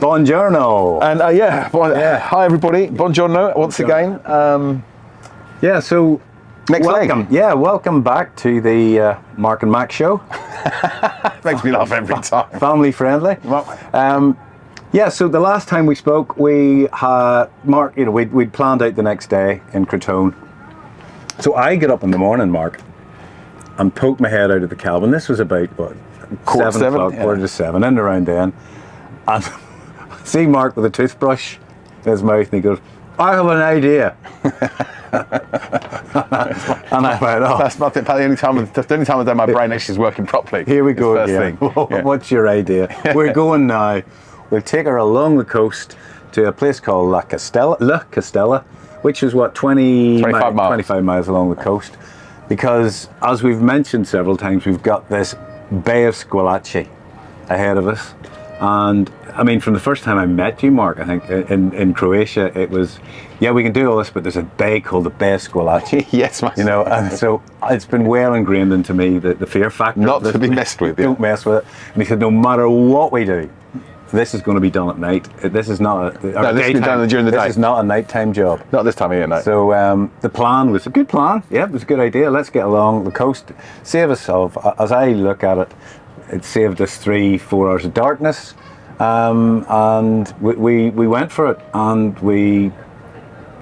Buongiorno. And hi everybody. Buongiorno once again. So next welcome. leg. Yeah, welcome back to the Mark and Mac show. Makes me laugh every time. Family friendly. So the last time we spoke, we had Mark. We'd planned out the next day in Crotone. So I get up in the morning, Mark, and poke my head out of the cabin. This was about what, 7:00, quarter to 7, and around then, and see Mark with a toothbrush in his mouth, and he goes, "I have an idea." And I went, "Oh, that's not the only time of the day my brain actually is working properly." Here we go again. What's your idea? We're going now. We'll take her along the coast to a place called La Castella, which is what, 25 miles along the coast. Because, as we've mentioned several times, we've got this Bay of Squillace ahead of us. And I mean, from the first time I met you, Mark, I think in Croatia, it was, we can do all this, but there's a bay called the Bay of Squillace. Yes, and so it's been well ingrained into me that the fear factor. Not to be messed with. Don't mess with it. And he said, no matter what we do, this is going to be done at night. This is not this has been done during the day. This is not a nighttime job. Not this time of year, no. So the plan was a good plan. Yeah, it was a good idea. Let's get along the coast. Save us as I look at it, it saved us 3-4 hours of darkness. And we went for it, and we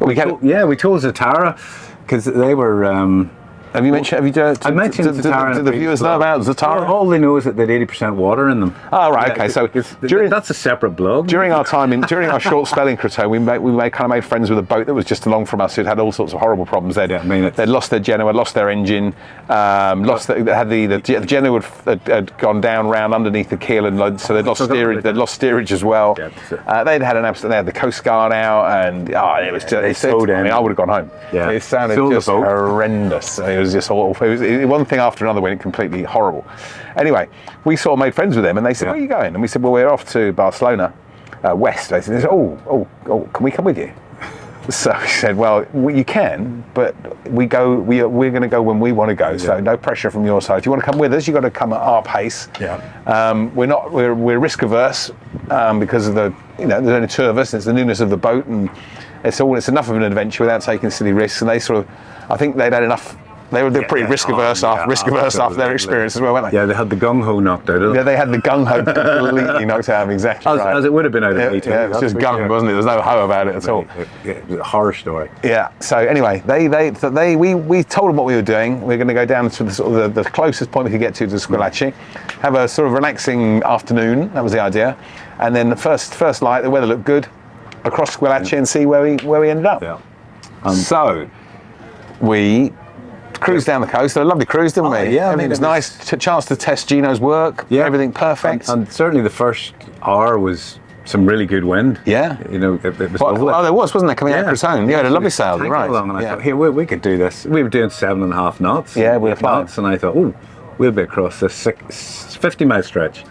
told Zatara, because they were. Have you mentioned Zatara? Do the viewers know about Zatara? All they know is that they had 80% water in them. Oh, right, okay. So that's a separate blog. During our short spell in Crotone, we made friends with a boat that was just along from us. Who'd had all sorts of horrible problems. They'd lost their Genoa, lost their engine, the Genoa had gone down round underneath the keel, and so they'd lost steerage. They'd lost steerage as well. Yeah, they'd had they had the Coast Guard out, and it was just. I would have gone home. Yeah. It sounded just horrendous. It was just awful. It was one thing after another went completely horrible. Anyway, we sort of made friends with them, and they said, "Where are you going?" And we said, "Well, we're off to Barcelona, west." They said, "Oh, can we come with you?" So we said, "Well, you can, but we're going to go when we want to go. So no pressure from your side. If you want to come with us, you've got to come at our pace. We're risk averse because of there's only two of us. And it's the newness of the boat, and it's enough of an adventure without taking silly risks." And I think they'd had enough. They were pretty risk averse after their experience as well, weren't they? Yeah, they had the gung ho knocked out of them. Yeah, they had the gung ho completely knocked out of them, exactly right. As it would have been out of me too. Yeah, it was just gung, wasn't it? There was no ho about it at all. It was a horror story. Yeah. So anyway, we told them what we were doing. We're going to go down to the closest point we could get to Squillace, have a sort of relaxing afternoon. That was the idea, and then the first light, the weather looked good, across Squillace and see where we ended up. Yeah. So we cruised down the coast. A lovely cruise, didn't we? Yeah, everything was nice. Chance to test Gino's work. Yeah, everything perfect. And certainly the first hour was some really good wind. Yeah, it was lovely. Oh, there wasn't there, coming out of Crotone? Yeah, had a lovely sail. Right. Along, and I thought, here we could do this. We were doing 7.5 knots. Yeah, we were flying. And I thought, we'll be across this 50-mile stretch.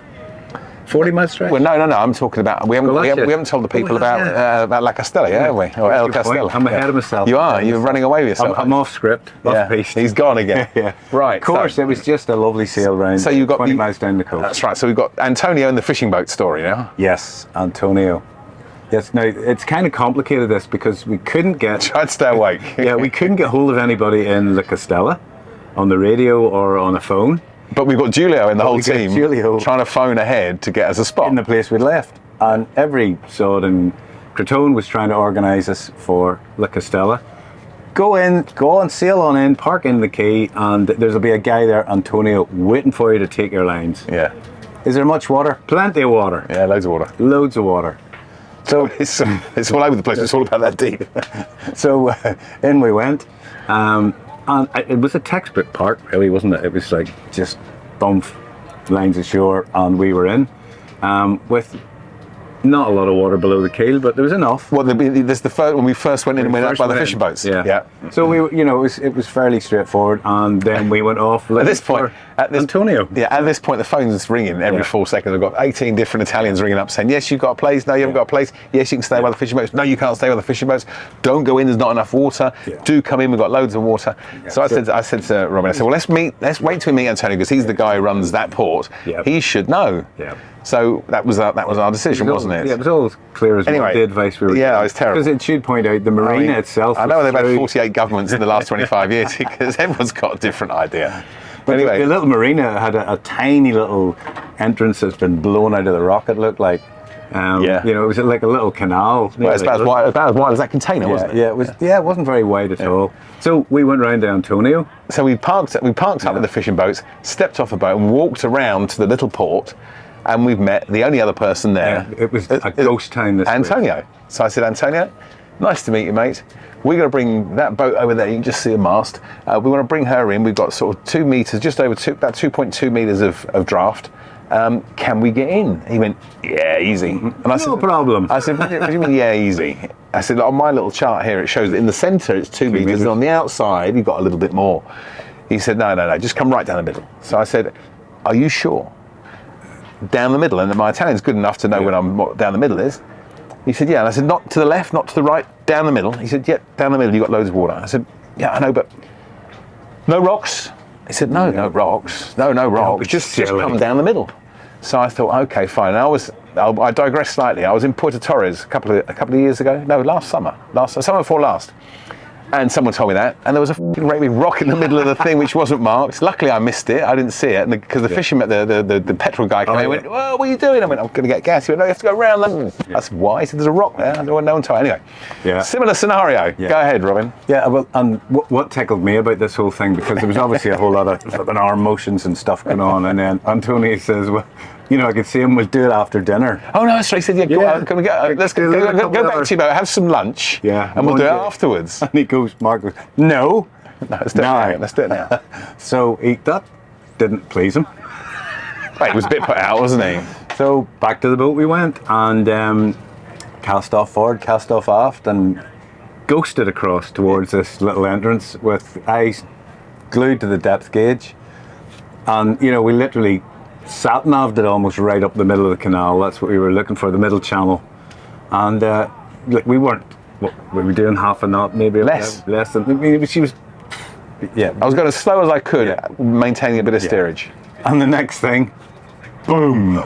40-mile stretch? Well, no. I'm talking about we haven't told the people about La Castella, have we? Or El Castella. I'm ahead of myself. You are. You're running away with yourself. I'm off script. Off piste. He's gone again. Yeah. Right. Of course, it was just a lovely sail round. So you got 20 miles down the coast. That's right. So we've got Antonio and the fishing boat story now. Yes, Antonio. Yes. Now it's kind of complicated this because we couldn't get. Try to stay awake. We couldn't get hold of anybody in La Castella on the radio or on a phone. But we've got Julio and the whole team trying to phone ahead to get us a spot. In the place we'd left. And every sod in Crotone was trying to organise us for La Castella. Go on, sail on in, park in the quay, and there'll be a guy there, Antonio, waiting for you to take your lines. Yeah. Is there much water? Plenty of water. Yeah, loads of water. Loads of water. So it's all over the place. It's all about that deep. So in we went. And it was a textbook park, really, wasn't it? It was like just bump lines ashore, and we were in with not a lot of water below the keel, but there was enough. Well, there's the first when we first went in and went out by the fishing boats. Yeah. So we, it was fairly straightforward, and then we went off. At this point, Antonio. Yeah. At this point, the phone's ringing every 4 seconds. I've got 18 different Italians ringing up saying, "Yes, you've got a place. No, you haven't got a place. Yes, you can stay by the fishing boats. No, you can't stay by the fishing boats. Don't go in. There's not enough water. Do come in. We've got loads of water." So I said to Robin, I said, "Well, let's wait till we meet Antonio because he's the guy who runs that port. He should know." Yeah. So that was our decision, wasn't it? Yeah, it was all as clear as Anyway, the advice we were yeah, it was terrible. Because it should point out the marina itself. I know they've had 48 governments in the last 25 years because everyone's got a different idea. But anyway, the little marina had a tiny little entrance that's been blown out of the rock, it looked like. Yeah. You know, it was like a little canal. well, it's about as wide as that container, wasn't it? Yeah, it was. Yeah, it wasn't very wide at all. So we went round to Antonio. So we parked up with the fishing boats, stepped off the boat, and walked around to the little port. And we've met the only other person there. Yeah, it was a ghost town this Antonio. week. So I said, Antonio, nice to meet you, mate. We're going to bring that boat over there. You can just see a mast. We want to bring her in. We've got sort of 2 meters, just over about 2.2 meters of draft. Can we get in? He went, yeah, easy. And I said, no problem. I said, what do you mean, yeah, easy? I said, on my little chart here, it shows that in the centre it's 2 meters, and on the outside you've got a little bit more. He said, no, just come right down the middle. So I said, are you sure? Down the middle, and my Italian's good enough to know what down the middle is. He said, yeah. And I said, not to the left, not to the right, down the middle. He said, yeah, down the middle, you've got loads of water. I said, yeah, I know, but no rocks? He said, no rocks. No rocks. Just come down the middle. So I thought, okay, fine. And I digress slightly. I was in Puerto Torres a couple of years ago. No, last summer before last. And someone told me that, and there was a great big rock in the middle of the thing which wasn't marked. Luckily, I missed it. I didn't see it, because the fisherman, the petrol guy came in and went, "Well, what are you doing?" I went, "I'm going to get gas." He went, "No, you have to go around that." I said, "Why?" He said, "There's a rock there." No one told me. Anyway, similar scenario. Yeah. Go ahead, Robin. Yeah, well, and what tickled me about this whole thing, because there was obviously a whole lot of arm motions and stuff going on, and then Antonio says, well, you know, I could see him, we'll do it after dinner. Oh, no, that's right. He said, let's go back to your boat, have some lunch, and we'll do it afterwards. And he goes, Mark goes, no, let's do it now. So that didn't please him. He was a bit put out, wasn't he? So back to the boat we went, and cast off forward, cast off aft, and ghosted across towards this little entrance with eyes glued to the depth gauge. And, you know, we literally sat-naved it almost right up the middle of the canal. That's what we were looking for, the middle channel. And we weren't, we were doing half a knot, maybe less than, I mean, she was, I was going as slow as I could, maintaining a bit of steerage. And the next thing, boom.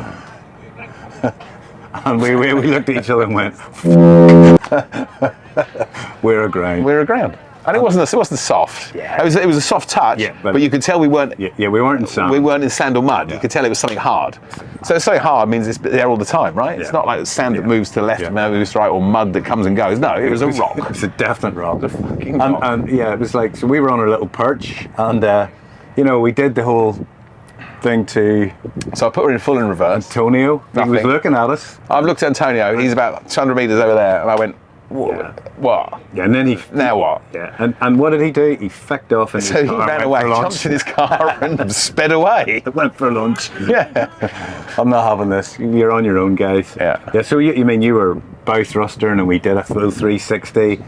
And we looked at each other and went, we're aground. We're aground. And it wasn't soft. Yeah. It was a soft touch, but you could tell we weren't. Yeah, we weren't in sand. We weren't in sand or mud. You could tell it was something hard. So something hard means it's there all the time, right? It's not like sand that moves to the left and moves to the right, or mud that comes and goes. No, it was a rock. It was a definite rock. It was a fucking rock. And it was like, so we were on our little perch, and you know, we did the whole thing to. So I put her in full in reverse. Antonio, he was looking at us. I've looked at Antonio. He's about 200 meters over there, and I went, what? Yeah, and then now what? Yeah, and what did he do? He fecked off and so he ran away, jumped in his car and sped away. Went for lunch. Yeah. I'm not having this. You're on your own, guys. Yeah. Yeah. So you mean you were bow thrustering, and we did a full 360.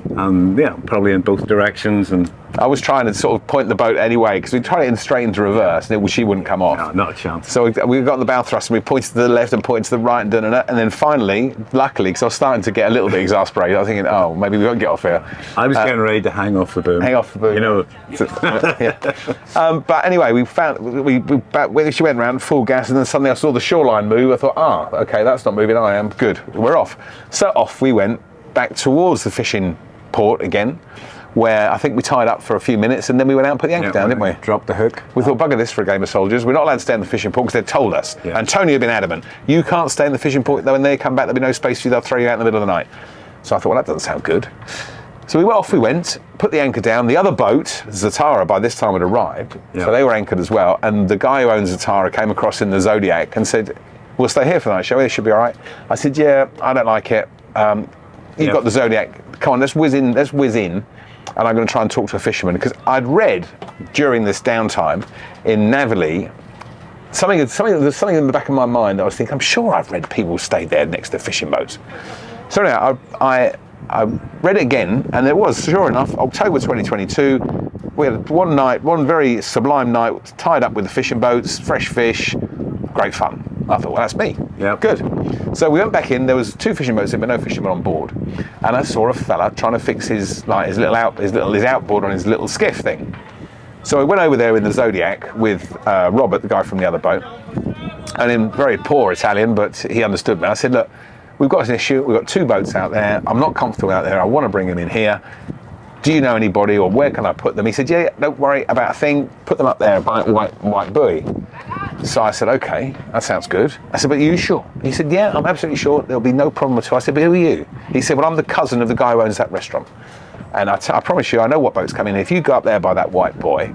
Probably in both directions, and I was trying to sort of point the boat anyway, because we tried it straight into reverse, and she wouldn't come off. No, not a chance. So we got the bow thrust, and we pointed to the left and pointed to the right, and and then finally, luckily, because I was starting to get a little bit exasperated, I was thinking, oh, maybe we won't get off here. I was getting ready to hang off the boom. You know. But anyway, we found when she went round full gas, and then suddenly I saw the shoreline move. I thought, okay, that's not moving. I am good. We're off. So off we went back towards the fishing port again, where I think we tied up for a few minutes, and then we went out and put the anchor down, didn't we? Dropped the hook. We thought, bugger this for a game of soldiers. We're not allowed to stay in the fishing port, because they'd told us. Yeah. Antonio had been adamant. You can't stay in the fishing port. When they come back, there'll be no space for you. They'll throw you out in the middle of the night. So I thought, well, that doesn't sound good. So we went, put the anchor down. The other boat, Zatara, by this time had arrived. Yeah. So they were anchored as well. And the guy who owns Zatara came across in the Zodiac and said, we'll stay here for the night, shall we? It should be all right. I said, yeah, I don't like it. You've got the Zodiac. Come on, let's whiz in, and I'm going to try and talk to a fisherman, because I'd read during this downtime in Navili something in the back of my mind. I was thinking, I'm sure I've read people stay there next to fishing boats. So anyhow, I read it again, and it was, sure enough, October 2022. We had one very sublime night, tied up with the fishing boats, fresh fish, great fun. I thought, well, that's me. Yeah. Good. So we went back in. There was 2 fishing boats in, but no fishermen on board. And I saw a fella trying to fix his outboard on his little skiff thing. So I went over there in the Zodiac with Robert, the guy from the other boat, And in very poor Italian, but he understood me. I said, look, we've got an issue. We've got 2 boats out there. I'm not comfortable out there. I want to bring them in here. Do you know anybody, or where can I put them? He said, yeah, don't worry about a thing. Put them up there by white buoy. So I said, okay, that sounds good. I said, but are you sure? He said, yeah, I'm absolutely sure. There'll be no problem at all. I said, but who are you? He said, well, I'm the cousin of the guy who owns that restaurant. And I promise you, I know what boats come in. If you go up there by that white buoy,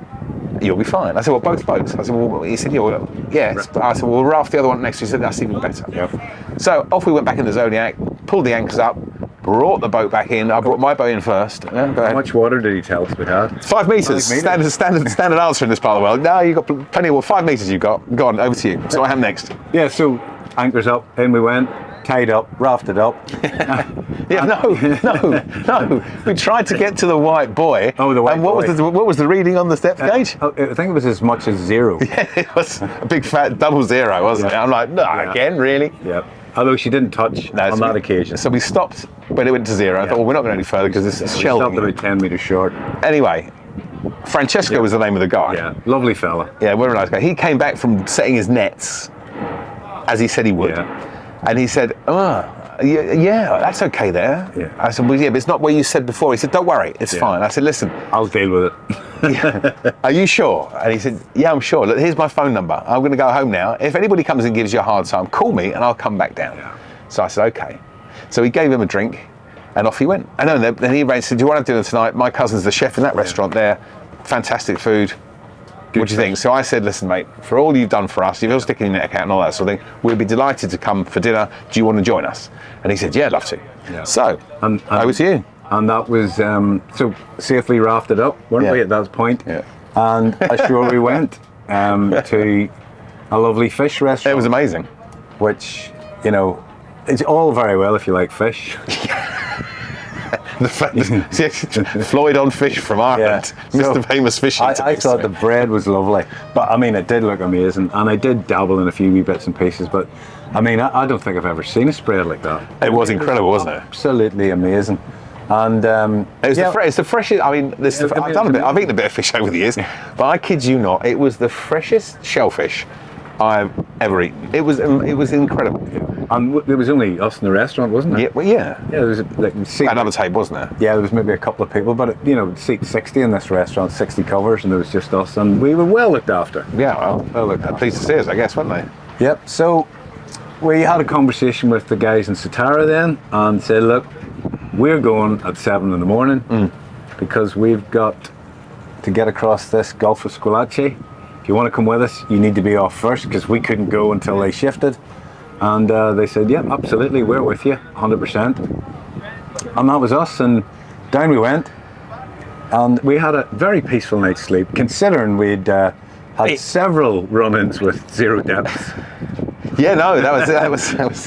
you'll be fine. I said, well, both boats. I said, well, he said, yeah, well, yeah. I said, well, we'll raft the other one next to you. He said, that's even better. Yep. So off we went back in the Zodiac, pulled the anchors up, brought the boat back in. I brought my boat in first. Yeah, go ahead. How much water did he tell us we had? 5 meters. Standard answer in this part of the world. No, you've got plenty of water. 5 meters you've got. Go on, over to you. So what happened next? Yeah, so anchors up, in we went, tied up, rafted up. Yeah, no. We tried to get to the white buoy. Oh, the white buoy. And what was the reading on the depth gauge? I think it was as much as 0. Yeah, it was a big fat double 0, wasn't it? I'm like, no, again, really? Yeah. Although she didn't touch on that occasion. So we stopped when it went to 0. I thought, well, we're not going any further because this is shelving. We stopped about 10 meters short. Anyway, Francesco was the name of the guy. Yeah, lovely fella. Yeah, very nice guy. He came back from setting his nets, as he said he would. Yeah. And he said, yeah, that's okay there. Yeah. I said, well, yeah, but it's not what you said before. He said, don't worry, it's fine. I said, listen. I'll deal with it. Are you sure? And he said, yeah, I'm sure. Look, here's my phone number. I'm going to go home now. If anybody comes and gives you a hard time, call me and I'll come back down. Yeah. So I said, okay. So he gave him a drink and off he went. And then he arranged, said, do you want to dinner tonight? My cousin's the chef in that restaurant there. Fantastic food. What do you think? So I said, listen, mate, for all you've done for us, you're sticking your neck out and all that sort of thing, we'd be delighted to come for dinner. Do you want to join us? And he said, yeah, I'd love to. Yeah. So, over to you. And that was, so safely rafted up, weren't we, at that point? Yeah. And ashore we went to a lovely fish restaurant. It was amazing. Which, you know, it's all very well if you like fish. Floyd on fish from Ireland, Mr. Famous Fishing. I thought the bread was lovely, but I mean, it did look amazing, and I did dabble in a few wee bits and pieces, but I mean, I don't think I've ever seen a spread like that. It was incredible, wasn't it? Absolutely amazing. And it's the freshest. I mean, I've eaten a bit of fish over the years, but I kid you not, it was the freshest shellfish I've ever eaten. It was incredible. And it was only us in the restaurant, wasn't it? Yeah, well, yeah. Yeah, there was another table, wasn't there? Yeah, there was maybe a couple of people, but seat 60 in this restaurant, 60 covers, and there was just us, and we were well looked after. Yeah, well looked after. Pleased to see us, I guess, weren't they? Yep. So we had a conversation with the guys in Satara then, and said, look, we're going at 7 in the morning because we've got to get across this Gulf of Squillace. If you want to come with us, you need to be off first because we couldn't go until they shifted. And they said, yeah, absolutely, we're with you, 100%. And that was us, and down we went. And we had a very peaceful night's sleep, considering we'd had several run-ins with 0 depths. Yeah, no, that was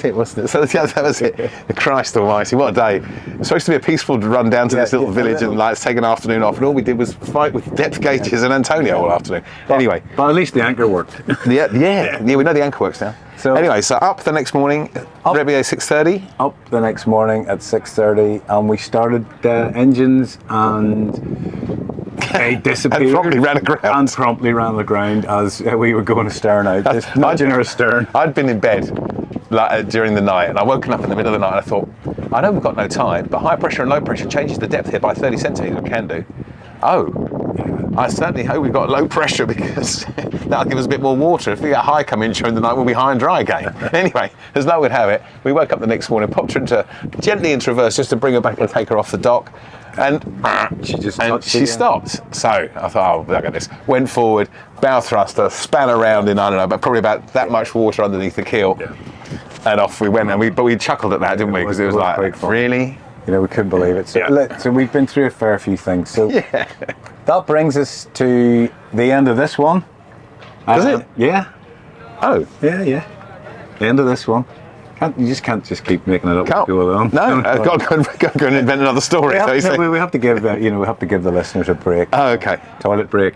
it, wasn't it? So that was it. Christ almighty, what a day. It was supposed to be a peaceful run down to this little village and take an afternoon off, and all we did was fight with depth gauges and Antonio all afternoon. Anyway. But at least the anchor worked. Yeah, we know the anchor works now. So anyway, so up the next morning, Rebier 6:30. Up the next morning at 6:30, and we started engines, and they disappeared. And promptly ran aground as we were going astern out. Just nudging her astern. I'd been in bed during the night, and I woken up in the middle of the night and I thought, I know we've got no tide, but high pressure and low pressure changes the depth here by 30 centimetres, it can do. I certainly hope we've got low pressure because that'll give us a bit more water. If we get high coming during the night, we'll be high and dry again. Anyway, as luck would have it, we woke up the next morning, popped her gently into reverse just to bring her back and take her off the dock. And she stopped. So I thought, oh, look at this. Went forward, bow thruster, span around in, I don't know, but probably about that much water underneath the keel. Yeah. And off we went. But we chuckled at that, didn't we? Because it was like, really? You know, we couldn't believe it. So we've been through a fair few things. So that brings us to the end of this one. Does it? Yeah. Oh. Yeah. The end of this one. You just can't keep making it up as you go along. No, I've got to go and invent another story. We have to give the listeners a break. Oh, okay. Toilet break.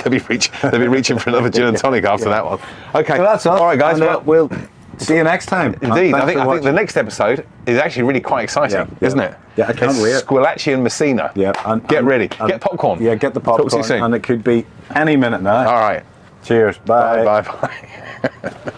They'll be reaching for another gin and tonic after that one. Okay. So that's all right, guys. And, we'll see you next time. Indeed. I think the next episode is actually really quite exciting, isn't it? Yeah, I can't wait. Squillace and Messina. Yeah. Get ready. Get popcorn. Yeah, get the popcorn. Talk to you soon. And it could be any minute now. All right. Cheers. Bye. Bye. Bye.